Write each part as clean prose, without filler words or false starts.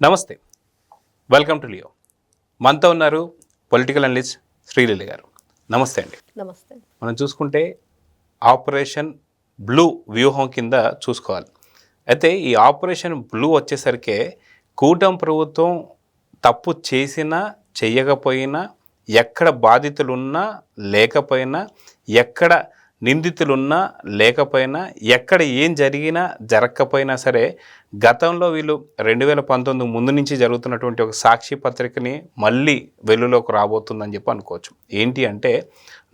నమస్తే, welcome to Leo. మనతో ఉన్నారు పొలిటికల్ అనలిస్ట్ శ్రీలీల గారు. నమస్తే అండి. నమస్తే. మనం చూసుకుంటే ఆపరేషన్ బ్లూ వ్యూహం కింద చూసుకోవాలి. అయితే ఈ ఆపరేషన్ బ్లూ వచ్చేసరికి కూటమి ప్రభుత్వం తప్పు చేసినా చెయ్యకపోయినా, ఎక్కడ బాధితులున్నా లేకపోయినా, ఎక్కడ నిందితులున్నా లేకపోయినా, ఎక్కడ ఏం జరిగినా జరగకపోయినా సరే, గతంలో వీళ్ళు 2019 ముందు నుంచి జరుగుతున్నటువంటి ఒక సాక్షి పత్రికని మళ్ళీ వెలుగులోకి రాబోతుందని చెప్పి అనుకోవచ్చు. ఏంటి అంటే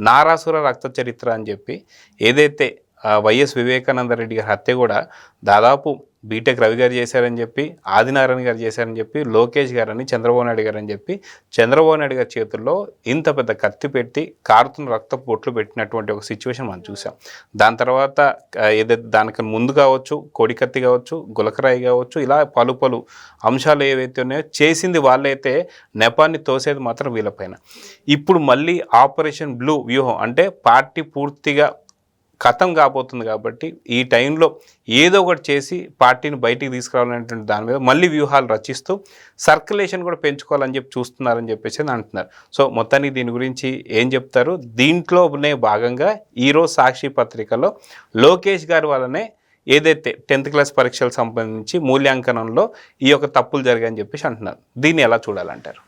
నారాసుర రక్త చరిత్ర అని చెప్పి ఏదైతే వైఎస్ వివేకానంద రెడ్డి గారి హత్య కూడా దాదాపు బీటెక్ రవి గారు చేశారని చెప్పి, ఆదినారాయణ గారు చేశారని చెప్పి, లోకేష్ గారని, చంద్రబాబు నాయుడు గారు అని చెప్పి, చంద్రబాబు నాయుడు గారి చేతుల్లో ఇంత పెద్ద కత్తి పెట్టి కారుతున్న రక్తపు బొట్లు పెట్టినటువంటి ఒక సిచ్యువేషన్ మనం చూసాం. దాని తర్వాత ఏదైతే దానికి ముందు కావచ్చు, కోడికత్తి కావచ్చు, గులకరాయి కావచ్చు, ఇలా పలు అంశాలు ఏవైతే ఉన్నాయో చేసింది వాళ్ళైతే నెపాన్ని తోసేది మాత్రం వీళ్ళపైన. ఇప్పుడు మళ్ళీ ఆపరేషన్ బ్లూ వ్యూహం అంటే పార్టీ పూర్తిగా ఖతం కాబోతుంది కాబట్టి ఈ టైంలో ఏదో ఒకటి చేసి పార్టీని బయటికి తీసుకురావాలనేటువంటి దాని మీద మళ్ళీ వ్యూహాలు రచిస్తూ సర్క్యులేషన్ కూడా పెంచుకోవాలని చెప్పి చూస్తున్నారని చెప్పేసి అంటున్నారు. సో మొత్తానికి దీని గురించి ఏం చెప్తారు? దీంట్లోనే భాగంగా ఈరోజు సాక్షి పత్రికలో లోకేష్ గారి వల్లనే ఏదైతే 10th క్లాస్ పరీక్షలకు సంబంధించి మూల్యాంకనంలో ఈ యొక్క తప్పులు జరిగాయని చెప్పేసి అంటున్నారు. దీన్ని ఎలా చూడాలంటారు?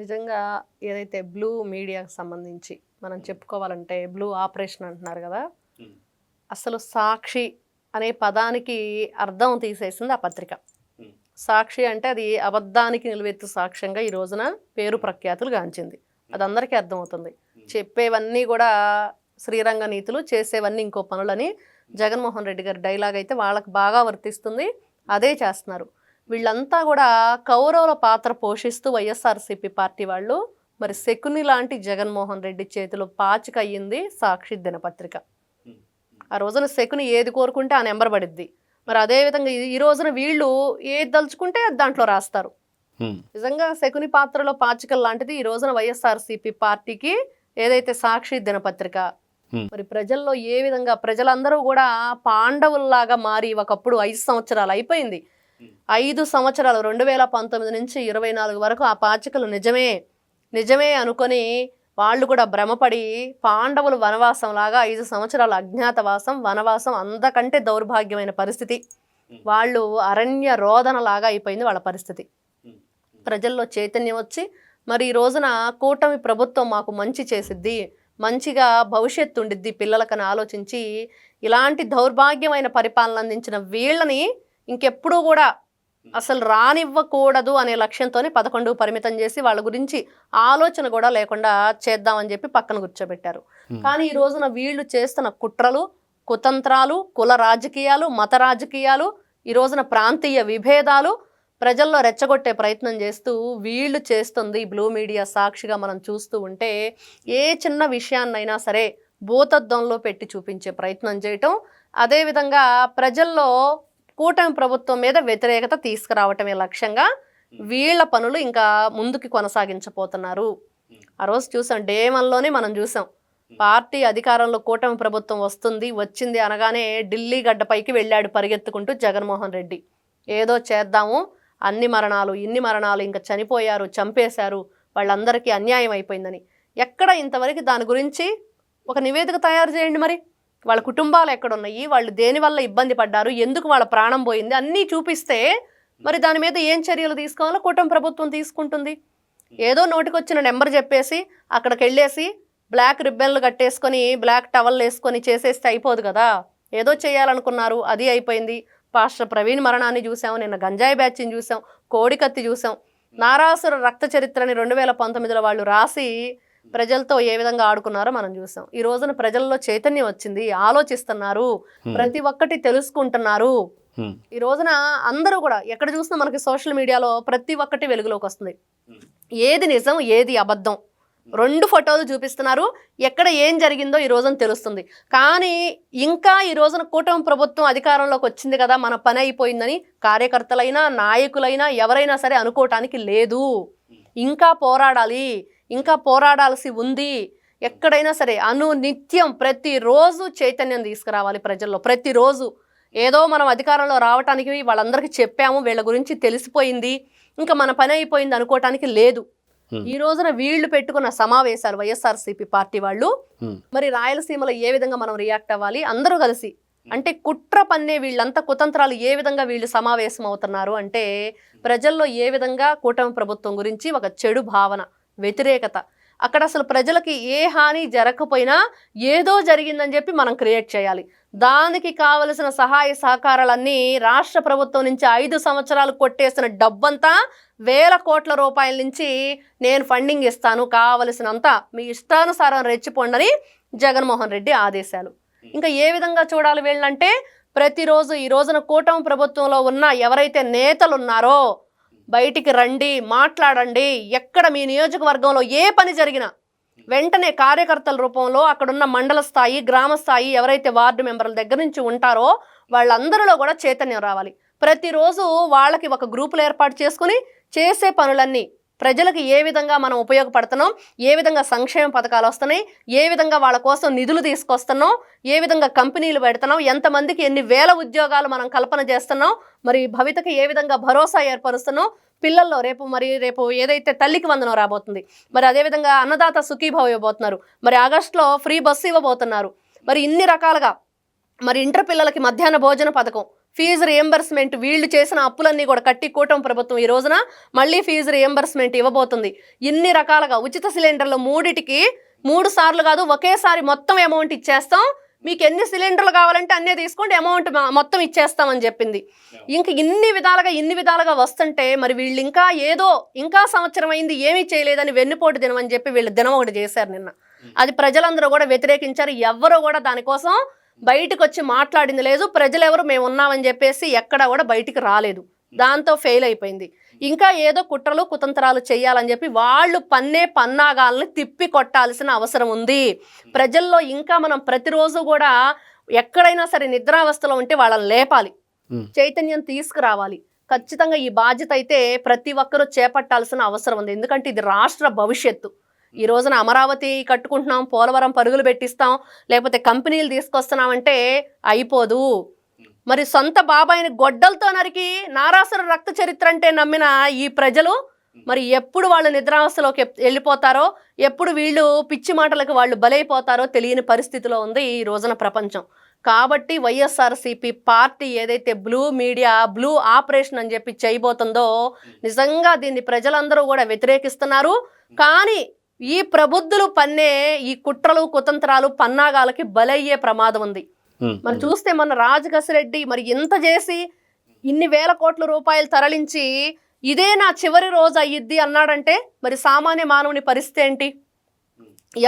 నిజంగా ఏదైతే బ్లూ మీడియాకి సంబంధించి మనం చెప్పుకోవాలంటే బ్లూ ఆపరేషన్ అంటున్నారు కదా, అసలు సాక్షి అనే పదానికి అర్థం తీసేసింది ఆ పత్రిక. సాక్షి అంటే అది అబద్ధానికి నిలువెత్తు సాక్ష్యంగా ఈ రోజున పేరు ప్రఖ్యాతులు గాంచింది. అది అందరికీ అర్థమవుతుంది. చెప్పేవన్నీ కూడా శ్రీరంగ నీతులు, చేసేవన్నీ ఇంకో పనులని జగన్మోహన్ రెడ్డి గారి డైలాగ్ అయితే వాళ్ళకి బాగా వర్తిస్తుంది. అదే చేస్తున్నారు. వీళ్ళంతా కూడా కౌరవుల పాత్ర పోషిస్తూ వైఎస్ఆర్సీపీ పార్టీ వాళ్ళు మరి శకుని లాంటి జగన్మోహన్ రెడ్డి చేతిలో పాచిక అయ్యింది సాక్షి దినపత్రిక. ఆ రోజున శకుని ఏది కోరుకుంటే ఆ నెంబర్ పడిద్ది. మరి అదేవిధంగా ఈ రోజున వీళ్ళు ఏది దలుచుకుంటే దాంట్లో రాస్తారు. నిజంగా శకుని పాత్రలో పాచికల్ లాంటిది ఈ రోజున వైఎస్ఆర్సీపీ పార్టీకి ఏదైతే సాక్షి దినపత్రిక. మరి ప్రజల్లో ఏ విధంగా ప్రజలందరూ కూడా పాండవుల్లాగా మారి ఒకప్పుడు 5 సంవత్సరాలు అయిపోయింది. 5 సంవత్సరాలు 2019 నుంచి 24 వరకు ఆ పాచికలు నిజమే అనుకొని వాళ్ళు కూడా భ్రమపడి పాండవులు వనవాసంలాగా 5 సంవత్సరాల అజ్ఞాతవాసం, వనవాసం అంతకంటే దౌర్భాగ్యమైన పరిస్థితి. వాళ్ళు అరణ్య రోదనలాగా అయిపోయింది వాళ్ళ పరిస్థితి. ప్రజల్లో చైతన్యం వచ్చి మరి ఈ రోజున కూటమి ప్రభుత్వం మాకు మంచి చేసిద్ది, మంచిగా భవిష్యత్తు ఉండిద్ది పిల్లలకని ఆలోచించి ఇలాంటి దౌర్భాగ్యమైన పరిపాలన అందించిన వీళ్ళని ఇంకెప్పుడూ కూడా అసలు రానివ్వకూడదు అనే లక్ష్యంతోనే 11 పరిమితం చేసి వాళ్ళ గురించి ఆలోచన కూడా లేకుండా చేద్దామని చెప్పి పక్కన కూర్చోబెట్టారు. కానీ ఈ రోజున వీళ్ళు చేస్తున్న కుట్రలు, కుతంత్రాలు, కుల రాజకీయాలు, మత రాజకీయాలు, ఈ రోజున ప్రాంతీయ విభేదాలు ప్రజల్లో రెచ్చగొట్టే ప్రయత్నం చేస్తూ వీళ్ళు చేస్తుంది బ్లూ మీడియా సాక్షిగా మనం చూస్తూ ఉంటే ఏ చిన్న విషయాన్నైనా సరే భూతద్దంలో పెట్టి చూపించే ప్రయత్నం చేయటం, అదేవిధంగా ప్రజల్లో కూటమి ప్రభుత్వం మీద వ్యతిరేకత తీసుకురావటమే లక్ష్యంగా వీళ్ళ పనులు ఇంకా ముందుకు కొనసాగించబోతున్నారు. ఆ రోజు చూసాం, డే 1లోనే మనం చూసాం, పార్టీ అధికారంలో కూటమి ప్రభుత్వం వచ్చింది అనగానే ఢిల్లీ గడ్డపైకి వెళ్ళాడు పరిగెత్తుకుంటూ జగన్మోహన్ రెడ్డి. ఏదో చేద్దాము, ఇన్ని మరణాలు ఇంకా చనిపోయారు, చంపేశారు, వాళ్ళందరికీ అన్యాయం అయిపోయిందని. ఎక్కడ ఇంతవరకు దాని గురించి ఒక నివేదిక తయారు చేయండి. మరి వాళ్ళ కుటుంబాలు ఎక్కడున్నాయి, వాళ్ళు దేనివల్ల ఇబ్బంది పడ్డారు, ఎందుకు వాళ్ళ ప్రాణం పోయింది అన్నీ చూపిస్తే మరి దాని మీద ఏం చర్యలు తీసుకోవాలో కూటమి ప్రభుత్వం తీసుకుంటుంది. ఏదో నోటికొచ్చిన నెంబర్ చెప్పేసి అక్కడికి వెళ్ళేసి బ్లాక్ రిబ్బన్లు కట్టేసుకొని బ్లాక్ టవల్ వేసుకొని చేసేస్తే అయిపోదు కదా. ఏదో చేయాలనుకున్నారు, అది అయిపోయింది. పాస్టర్ ప్రవీణ్ మరణాన్ని చూసాం, నిన్న గంజాయి బ్యాచ్ని చూసాం, కోడికత్తి చూసాం. నారాసుర రక్త చరిత్రని 2019లో వాళ్ళు రాసి ప్రజలతో ఏ విధంగా ఆడుకున్నారో మనం చూసాం. ఈ రోజున ప్రజల్లో చైతన్యం వచ్చింది, ఆలోచిస్తున్నారు, ప్రతి ఒక్కటి తెలుసుకుంటున్నారు. ఈ రోజున అందరూ కూడా ఎక్కడ చూసినా మనకి సోషల్ మీడియాలో ప్రతి ఒక్కటి వెలుగులోకి వస్తుంది. ఏది నిజం, ఏది అబద్ధం, 2 ఫోటోలు చూపిస్తున్నారు. ఎక్కడ ఏం జరిగిందో ఈ రోజున తెలుస్తుంది. కానీ ఇంకా ఈ రోజున కూటమి ప్రభుత్వం అధికారంలోకి వచ్చింది కదా, మన పని అయిపోయిందని కార్యకర్తలైనా నాయకులైనా ఎవరైనా సరే అనుకోవటానికి లేదు. ఇంకా పోరాడాలి, ఇంకా పోరాడాల్సి ఉంది. ఎక్కడైనా సరే నిత్యం ప్రతిరోజు చైతన్యం తీసుకురావాలి ప్రజల్లో. ప్రతిరోజు ఏదో మనం అధికారంలో రావటానికి వాళ్ళందరికీ చెప్పాము, వీళ్ళ గురించి తెలిసిపోయింది, ఇంకా మన పని అయిపోయింది అనుకోవటానికి లేదు. ఈ రోజున వీళ్ళు పెట్టుకున్న సమావేశాలు వైఎస్ఆర్సీపీ పార్టీ వాళ్ళు, మరి రాయలసీమలో ఏ విధంగా మనం రియాక్ట్ అవ్వాలి అందరూ కలిసి, అంటే కుట్ర పన్నే వీళ్ళంతా కుతంత్రాలు ఏ విధంగా వీళ్ళు సమావేశం అవుతున్నారు అంటే ప్రజల్లో ఏ విధంగా కూటమి ప్రభుత్వం గురించి ఒక చెడు భావన, వ్యతిరేకత, అక్కడ అసలు ప్రజలకి ఏ హాని జరగకపోయినా ఏదో జరిగిందని చెప్పి మనం క్రియేట్ చేయాలి. దానికి కావలసిన సహాయ సహకారాలన్నీ రాష్ట్ర ప్రభుత్వం నుంచి 5 సంవత్సరాలు కొట్టేసిన డబ్బంతా వేల కోట్ల రూపాయల నుంచి నేను ఫండింగ్ ఇస్తాను, కావలసినంత మీ ఇష్టానుసారం రెచ్చిపోండని జగన్మోహన్ రెడ్డి ఆదేశాలు. ఇంకా ఏ విధంగా చూడాలి వీళ్ళంటే ప్రతిరోజు ఈ రోజున కూటమి ప్రభుత్వంలో ఉన్న ఎవరైతే నేతలు ఉన్నారో బయటికి రండి, మాట్లాడండి. ఎక్కడ మీ నియోజకవర్గంలో ఏ పని జరిగినా వెంటనే కార్యకర్తల రూపంలో అక్కడున్న మండల స్థాయి, గ్రామ స్థాయి ఎవరైతే వార్డు మెంబర్ల దగ్గర నుంచి ఉంటారో వాళ్ళందరిలో కూడా చైతన్యం రావాలి. ప్రతిరోజు వాళ్ళకి ఒక గ్రూపులు ఏర్పాటు చేసుకుని చేసే పనులన్నీ ప్రజలకు ఏ విధంగా మనం ఉపయోగపడుతున్నాం, ఏ విధంగా సంక్షేమ పథకాలు వస్తున్నాయి, ఏ విధంగా వాళ్ళ కోసం నిధులు తీసుకొస్తున్నాం, ఏ విధంగా కంపెనీలు పెడుతున్నాం, ఎంతమందికి ఎన్ని వేల ఉద్యోగాలు మనం కల్పన చేస్తున్నాం, మరి భవితకి ఏ విధంగా భరోసా ఏర్పరుస్తున్నాం, పిల్లల్లో రేపు ఏదైతే తల్లికి వందనం రాబోతుంది, మరి అదేవిధంగా అన్నదాత సుఖీభావ ఇవ్వబోతున్నారు, మరి ఆగస్టులో ఫ్రీ బస్సు ఇవ్వబోతున్నారు, మరి ఇన్ని రకాలుగా మరి ఇంటర్ పిల్లలకి మధ్యాహ్న భోజన పథకం, ఫీజు రియంబర్స్మెంట్, వీళ్ళు చేసిన అప్పులన్నీ కూడా కట్టి కూటమి ప్రభుత్వం ఈ రోజున మళ్ళీ ఫీజు రియంబర్స్మెంట్ ఇవ్వబోతుంది. ఇన్ని రకాలుగా ఉచిత సిలిండర్లు 3 సార్లు కాదు ఒకేసారి మొత్తం అమౌంట్ ఇచ్చేస్తాం, మీకు ఎన్ని సిలిండర్లు కావాలంటే అన్నీ తీసుకోండి, అమౌంట్ మొత్తం ఇచ్చేస్తామని చెప్పింది. ఇంక ఇన్ని విధాలుగా వస్తుంటే మరి వీళ్ళు ఇంకా సంవత్సరం అయింది ఏమీ చేయలేదని వెన్నుపోటు దినం అని చెప్పి వీళ్ళు దినం ఒకటి చేశారు నిన్న. అది ప్రజలందరూ కూడా వ్యతిరేకించారు. ఎవ్వరూ కూడా దానికోసం బయటకు వచ్చి మాట్లాడింది లేదు. ప్రజలెవరు మేము ఉన్నామని చెప్పేసి ఎక్కడా కూడా బయటికి రాలేదు. దాంతో ఫెయిల్ అయిపోయింది. ఇంకా ఏదో కుట్రలు కుతంత్రాలు చేయాలని చెప్పి వాళ్ళు పన్నాగాలను తిప్పి కొట్టాల్సిన అవసరం ఉంది. ప్రజల్లో ఇంకా మనం ప్రతిరోజు కూడా ఎక్కడైనా సరే నిద్రావస్థలో ఉంటే వాళ్ళని లేపాలి, చైతన్యం తీసుకురావాలి. ఖచ్చితంగా ఈ బాధ్యత అయితే ప్రతి ఒక్కరూ చేపట్టాల్సిన అవసరం ఉంది. ఎందుకంటే ఇది రాష్ట్ర భవిష్యత్తు. ఈ రోజున అమరావతి కట్టుకుంటున్నాం, పోలవరం పరుగులు పెట్టిస్తాం, లేకపోతే కంపెనీలు తీసుకొస్తున్నామంటే అయిపోదు. మరి సొంత బాబాయిని గొడ్డలతో నరికి నారాసుర రక్త చరిత్ర అంటే నమ్మిన ఈ ప్రజలు మరి ఎప్పుడు వాళ్ళు నిద్రావస్థలోకి వెళ్ళిపోతారో, ఎప్పుడు వీళ్ళు పిచ్చి మాటలకు వాళ్ళు బలైపోతారో తెలియని పరిస్థితిలో ఉంది ఈ రోజున ప్రపంచం. కాబట్టి వైఎస్ఆర్సీపీ పార్టీ ఏదైతే బ్లూ ఆపరేషన్ అని చెప్పి చేయబోతుందో నిజంగా దీన్ని ప్రజలందరూ కూడా వ్యతిరేకిస్తున్నారు. కానీ ఈ ప్రబుద్ధులు పన్నే ఈ కుట్రలు కుతంత్రాలు పన్నాగాలకి బలయ్యే ప్రమాదం ఉంది. మనం చూస్తే మన రాజకసిరెడ్డి మరి ఇంత చేసి ఇన్ని వేల కోట్ల రూపాయలు తరలించి ఇదే నా చివరి రోజు అయ్యిద్ది అన్నాడంటే మరి సామాన్య మానవుని పరిస్థితి ఏంటి?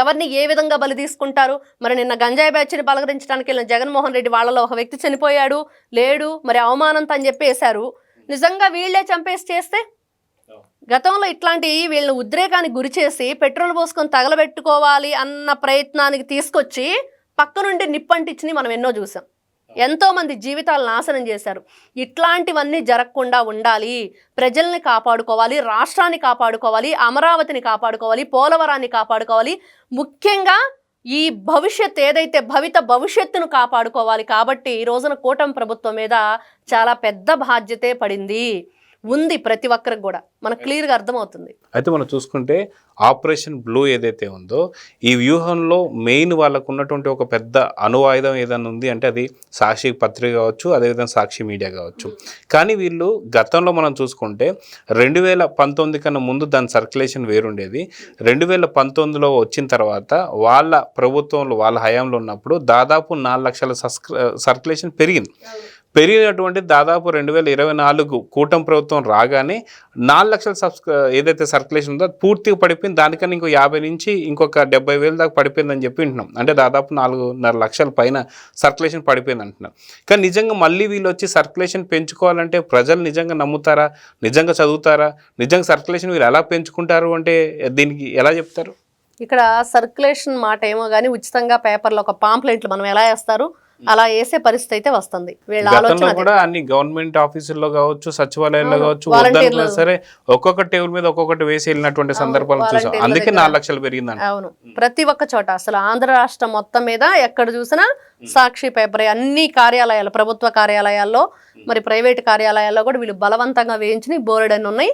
ఎవరిని ఏ విధంగా బలి తీసుకుంటారు? మరి నిన్న గంజాయి బ్యాచ్ని బలగరించడానికి వెళ్ళిన జగన్మోహన్ రెడ్డి వాళ్ళలో ఒక వ్యక్తి చనిపోయాడు, లేడు, మరి అవమానంతో అని చెప్పేశారు. నిజంగా వీళ్లే చంపేసి చేస్తే గతంలో ఇట్లాంటి వీళ్ళని ఉద్రేకానికి గురి చేసి పెట్రోల్ పోసుకొని తగలబెట్టుకోవాలి అన్న ప్రయత్నానికి తీసుకొచ్చి పక్క నుండి నిప్పంటించి మనం ఎన్నో చూసాం. ఎంతోమంది జీవితాలు నాశనం చేశారు. ఇట్లాంటివన్నీ జరగకుండా ఉండాలి, ప్రజల్ని కాపాడుకోవాలి, రాష్ట్రాన్ని కాపాడుకోవాలి, అమరావతిని కాపాడుకోవాలి, పోలవరాన్ని కాపాడుకోవాలి, ముఖ్యంగా ఈ భవిష్యత్తు ఏదైతే భవిష్యత్తును కాపాడుకోవాలి. కాబట్టి ఈ రోజున కూటమి ప్రభుత్వం మీద చాలా పెద్ద బాధ్యతే పడింది ఉంది ప్రతి ఒక్కరికి కూడా మనకు క్లియర్గా అర్థమవుతుంది. అయితే మనం చూసుకుంటే ఆపరేషన్ బ్లూ ఏదైతే ఉందో ఈ వ్యూహంలో మెయిన్ వాళ్ళకు ఉన్నటువంటి ఒక పెద్ద అణువాయుధం ఏదైనా ఉంది అంటే అది సాక్షి పత్రిక కావచ్చు, అదేవిధంగా సాక్షి మీడియా కావచ్చు. కానీ వీళ్ళు గతంలో మనం చూసుకుంటే 2019 కన్నా ముందు దాని సర్క్యులేషన్ వేరుండేది. 2019లో వచ్చిన తర్వాత వాళ్ళ ప్రభుత్వంలో వాళ్ళ హయాంలో ఉన్నప్పుడు దాదాపు 4 లక్షల సర్క్యులేషన్ పెరిగినటువంటి దాదాపు 2024 కూటమి ప్రభుత్వం రాగానే 4 లక్షల ఏదైతే సర్క్యులేషన్ ఉందో పూర్తిగా పడిపోయింది. దానికన్నా ఇంకో 50 నుంచి ఇంకొక 70,000 దాకా పడిపోయిందని చెప్పి వింటున్నాం. అంటే దాదాపు 4.5 లక్షల పైన సర్క్యులేషన్ పడిపోయింది అంటున్నారు. కానీ నిజంగా మళ్ళీ వీళ్ళు వచ్చి సర్క్యులేషన్ పెంచుకోవాలంటే ప్రజలు నిజంగా నమ్ముతారా, నిజంగా చదువుతారా, నిజంగా సర్క్యులేషన్ వీళ్ళు ఎలా పెంచుకుంటారు అంటే దీనికి ఎలా చెప్తారు? ఇక్కడ సర్క్యులేషన్ మాట ఏమో కానీ ఉచితంగా పేపర్లో ఒక పాంప్లెట్లు మనం ఎలా వేస్తారు అలా వేసే పరిస్థితి అయితే వస్తుంది. వీళ్ళ గతంలో ఆలోచన కూడా అన్ని గవర్నమెంట్ ఆఫీసుల్లో కావచ్చు, సచివాలయంలో కావచ్చు, వాలంటీర్లు. వద్దనుకున్నా సరే ఒక్కొక్క టేబుల్ మీద ఒక్కొక్కటి వేసి వెళ్ళినటువంటి సందర్భాలు చూసాం. వాలంటీర్ల అందుకే దగ్గర. 4 లక్షలు పెరిగిందంట. అవును, ప్రతి ఒక్క చోట అసలు ఆంధ్ర రాష్ట్రం మొత్తం మీద ఎక్కడ చూసినా సాక్షి పేపర్, అన్ని కార్యాలయాలు, ప్రభుత్వ కార్యాలయాల్లో మరి ప్రైవేట్ కార్యాలయాల్లో కూడా వీళ్ళు బలవంతంగా వేయించి బోర్డని ఉన్నాయి.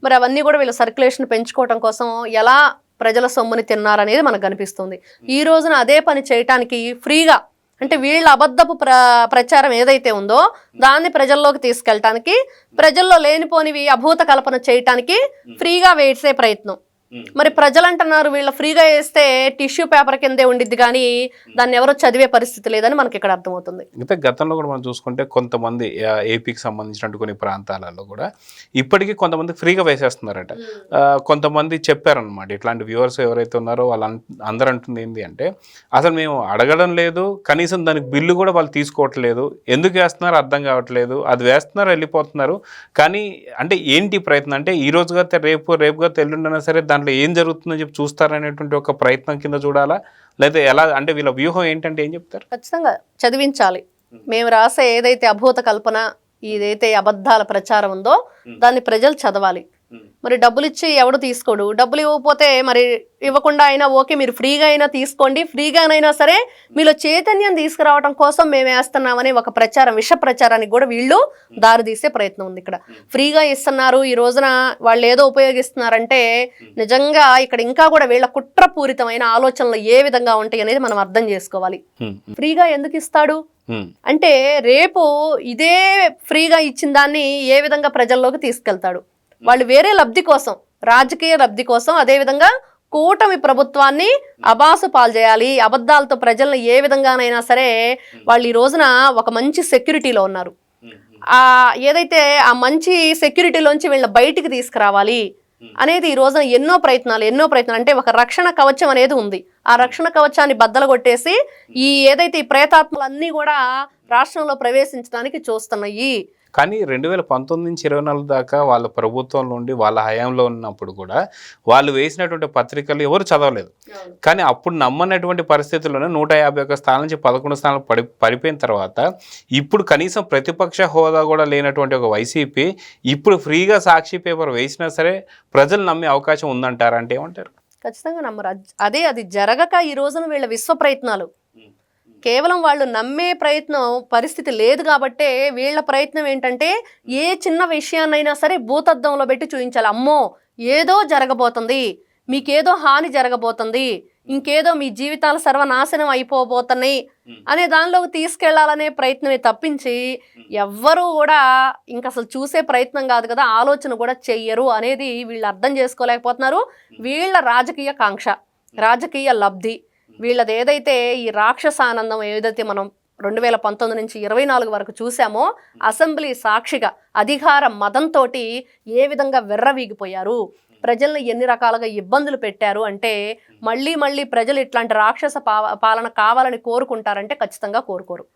మరి అవన్నీ కూడా వీళ్ళు సర్క్యులేషన్ పెంచుకోవడం కోసం ఎలా ప్రజల సొమ్ముని తిన్నారనేది మనకు కనిపిస్తుంది. ఈ రోజున అదే పని చేయటానికి ఫ్రీగా, అంటే వీళ్ళ అబద్ధపు ప్రచారం ఏదైతే ఉందో దాన్ని ప్రజల్లోకి తీసుకెళ్ళటానికి, ప్రజల్లో లేనిపోనివి అభూత కల్పన చేయటానికి ఫ్రీగా వేసే ప్రయత్నం. మరి ప్రజలు అంటున్నారు వీళ్ళ ఫ్రీగా వేస్తే టిష్యూ పేపర్ కిందే ఉండిద్ది కానీ దాన్ని ఎవరో చదివే పరిస్థితి లేదని మనకి ఇక్కడ అర్థమవుతుంది. అయితే గతంలో కూడా మనం చూసుకుంటే కొంతమంది ఏపీకి సంబంధించినట్టు కొన్ని ప్రాంతాలలో కూడా ఇప్పటికీ కొంతమంది ఫ్రీగా వేసేస్తున్నారట. కొంతమంది చెప్పారనమాట, ఇట్లాంటి వ్యూవర్స్ ఎవరైతే ఉన్నారో వాళ్ళు అందరూ అంటుంది ఏంటి అంటే, అసలు మేము అడగడం లేదు, కనీసం దానికి బిల్లు కూడా వాళ్ళు తీసుకోవట్లేదు, ఎందుకు వేస్తున్నారో అర్థం కావట్లేదు, అది వేస్తున్నారు వెళ్ళిపోతున్నారు. కానీ అంటే ఏంటి ప్రయత్నం అంటే, ఈ రోజుగా రేపుగా ఎల్లుండైనా సరే దాంట్లో ఏం జరుగుతుందని చెప్పి చూస్తారనేటువంటి ఒక ప్రయత్నం కింద చూడాలా, లేదా ఎలా అంటే వీళ్ళ వ్యూహం ఏంటంటే ఏం చెప్తారు? ఖచ్చితంగా చదివించాలి. మేము రాసే ఏదైతే అభూత కల్పన, ఇదైతే అబద్ధాల ప్రచారం ఉందో దాన్ని ప్రజలు చదవాలి. మరి డబ్బులు ఇచ్చి ఎవడు తీసుకోడు, డబ్బులు ఇవ్వకపోతే మరి ఇవ్వకుండా అయినా ఓకే, మీరు ఫ్రీగా అయినా తీసుకోండి, ఫ్రీగానైనా సరే మీలో చైతన్యం తీసుకురావడం కోసం మేము వేస్తున్నామని ఒక ప్రచారం, విష ప్రచారానికి కూడా వీళ్ళు దారితీసే ప్రయత్నం ఉంది. ఇక్కడ ఫ్రీగా ఇస్తున్నారు, ఈ రోజున వాళ్ళు ఏదో ఉపయోగిస్తున్నారంటే నిజంగా ఇక్కడ ఇంకా కూడా వీళ్ళ కుట్రపూరితమైన ఆలోచనలు ఏ విధంగా ఉంటాయి అనేది మనం అర్థం చేసుకోవాలి. ఫ్రీగా ఎందుకు ఇస్తాడు అంటే రేపు ఇదే ఫ్రీగా ఇచ్చిన దాన్ని ఏ విధంగా ప్రజల్లోకి తీసుకెళ్తాడు. వాళ్ళు వేరే లబ్ధి కోసం, రాజకీయ లబ్ధి కోసం, అదేవిధంగా కూటమి ప్రభుత్వాన్ని అబాసు పాలు చేయాలి, అబద్ధాలతో ప్రజలను ఏ విధంగానైనా సరే వాళ్ళు ఈ రోజున ఒక మంచి సెక్యూరిటీలో ఉన్నారు. ఏదైతే ఆ మంచి సెక్యూరిటీలోంచి వీళ్ళ బయటికి తీసుకురావాలి అనేది ఈ రోజున ఎన్నో ప్రయత్నాలు అంటే ఒక రక్షణ కవచం అనేది ఉంది. ఆ రక్షణ కవచాన్ని బద్దలు కొట్టేసి ఈ ఏదైతే ఈ ప్రేతాత్మలన్నీ కూడా రాష్ట్రంలో ప్రవేశించడానికి చూస్తున్నాయి. కానీ 2019 నుంచి 24 దాకా వాళ్ళ ప్రభుత్వం నుండి వాళ్ళ హయాంలో ఉన్నప్పుడు కూడా వాళ్ళు వేసినటువంటి పత్రికలు ఎవరు చదవలేదు. కానీ అప్పుడు నమ్మనటువంటి పరిస్థితుల్లోనే 151 స్థానం నుంచి 11 స్థానాలు పడిపోయిన తర్వాత ఇప్పుడు కనీసం ప్రతిపక్ష హోదా కూడా లేనటువంటి ఒక వైసీపీ ఇప్పుడు ఫ్రీగా సాక్షి పేపర్ వేసినా సరే ప్రజలు నమ్మే అవకాశం ఉందంటారా అంటే ఏమంటారు? ఖచ్చితంగా నమ్మరు. అది జరగక ఈ రోజున వీళ్ళ విశ్వ ప్రయత్నాలు, కేవలం వాళ్ళు నమ్మే ప్రయత్నం పరిస్థితి లేదు కాబట్టే వీళ్ళ ప్రయత్నం ఏంటంటే ఏ చిన్న విషయాన్నైనా సరే భూతద్దంలో పెట్టి చూపించాలి. అమ్మో ఏదో జరగబోతుంది, మీకేదో హాని జరగబోతుంది, ఇంకేదో మీ జీవితాలు సర్వనాశనం అయిపోబోతున్నాయి అనే దానిలోకి తీసుకెళ్లాలనే ప్రయత్నమే తప్పించి ఎవ్వరూ కూడా ఇంక అసలు చూసే ప్రయత్నం కాదు కదా, ఆలోచన కూడా చెయ్యరు అనేది వీళ్ళు అర్థం చేసుకోలేకపోతున్నారు. వీళ్ళ రాజకీయ కాంక్ష, రాజకీయ లబ్ధి, వీళ్ళది ఏదైతే ఈ రాక్షస ఆనందం ఏదైతే మనం 2019 నుంచి 24 వరకు చూసామో, అసెంబ్లీ సాక్షిగా అధికార మదంతో ఏ విధంగా వెర్రవీగిపోయారు, ప్రజల్ని ఎన్ని రకాలుగా ఇబ్బందులు పెట్టారు అంటే మళ్ళీ ప్రజలు ఇట్లాంటి రాక్షస పాలన కావాలని కోరుకుంటారంటే ఖచ్చితంగా కోరుకోరు.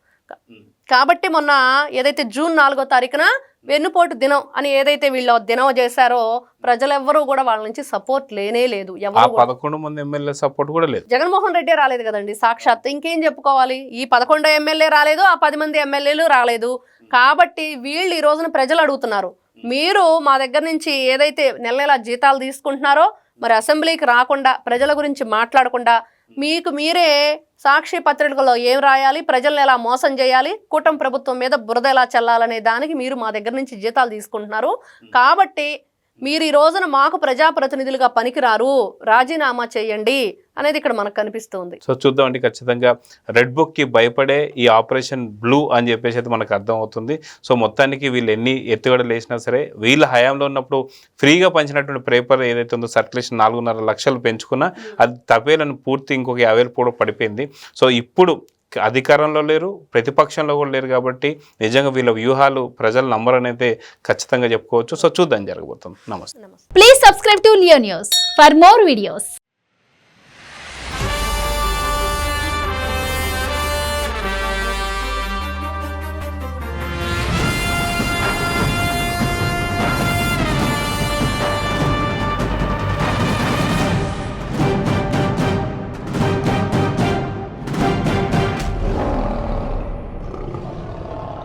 కాబట్టి మొన్న ఏదైతే జూన్ 4వ తారీఖున వెన్నుపోటు దినం అని ఏదైతే వీళ్ళు దినం చేశారో ప్రజలెవ్వరూ కూడా వాళ్ళ నుంచి సపోర్ట్ లేనే లేదు. 11 మంది ఎమ్మెల్యే సపోర్ట్ కూడా లేదు. జగన్మోహన్ రెడ్డి రాలేదు కదండి సాక్షాత్, ఇంకేం చెప్పుకోవాలి. ఈ 11 ఎమ్మెల్యే రాలేదు, ఆ 10 మంది ఎమ్మెల్యేలు రాలేదు. కాబట్టి వీళ్ళు ఈ రోజున ప్రజలు అడుగుతున్నారు, మీరు మా దగ్గర నుంచి ఏదైతే నెల జీతాలు తీసుకుంటున్నారో మరి అసెంబ్లీకి రాకుండా ప్రజల గురించి మాట్లాడకుండా మీకు మీరే సాక్షి పత్రికలో ఏం రాయాలి, ప్రజల్ని ఎలా మోసం చేయాలి, కూటమి ప్రభుత్వం మీద బురద ఎలా చల్లాలనే దానికి మీరు మా దగ్గర నుంచి జీతాలు తీసుకుంటున్నారు. కాబట్టి మీరు ఈ రోజున మాకు ప్రజాప్రతినిధులుగా పనికిరారు, రాజీనామా చేయండి అనేది ఇక్కడ మనకు కనిపిస్తుంది. సో చూద్దామండి, ఖచ్చితంగా రెడ్ బుక్కి భయపడే ఈ ఆపరేషన్ బ్లూ అని చెప్పేసి అయితే మనకు అర్థం అవుతుంది. సో మొత్తానికి వీళ్ళు ఎన్ని ఎత్తుగడలు వేసినా సరే వీళ్ళ హయాంలో ఉన్నప్పుడు ఫ్రీగా పంచినటువంటి పేపర్ ఏదైతే ఉందో సర్క్యులేషన్ 4.5 లక్షలు పెంచుకున్నా అది తపేలను పూర్తి ఇంకొక 50,000 కూడా పడిపోయింది. సో ఇప్పుడు అధికారంలో లేరు, ప్రతిపక్షంలో కూడా లేరు కాబట్టి నిజంగా వీళ్ళ వ్యూహాలు ప్రజలు నమ్మరనైతే ఖచ్చితంగా చెప్పుకోవచ్చు. సో చూద్దాం జరగబోతుంది. నమస్తే. Please subscribe to Leo news for more videos.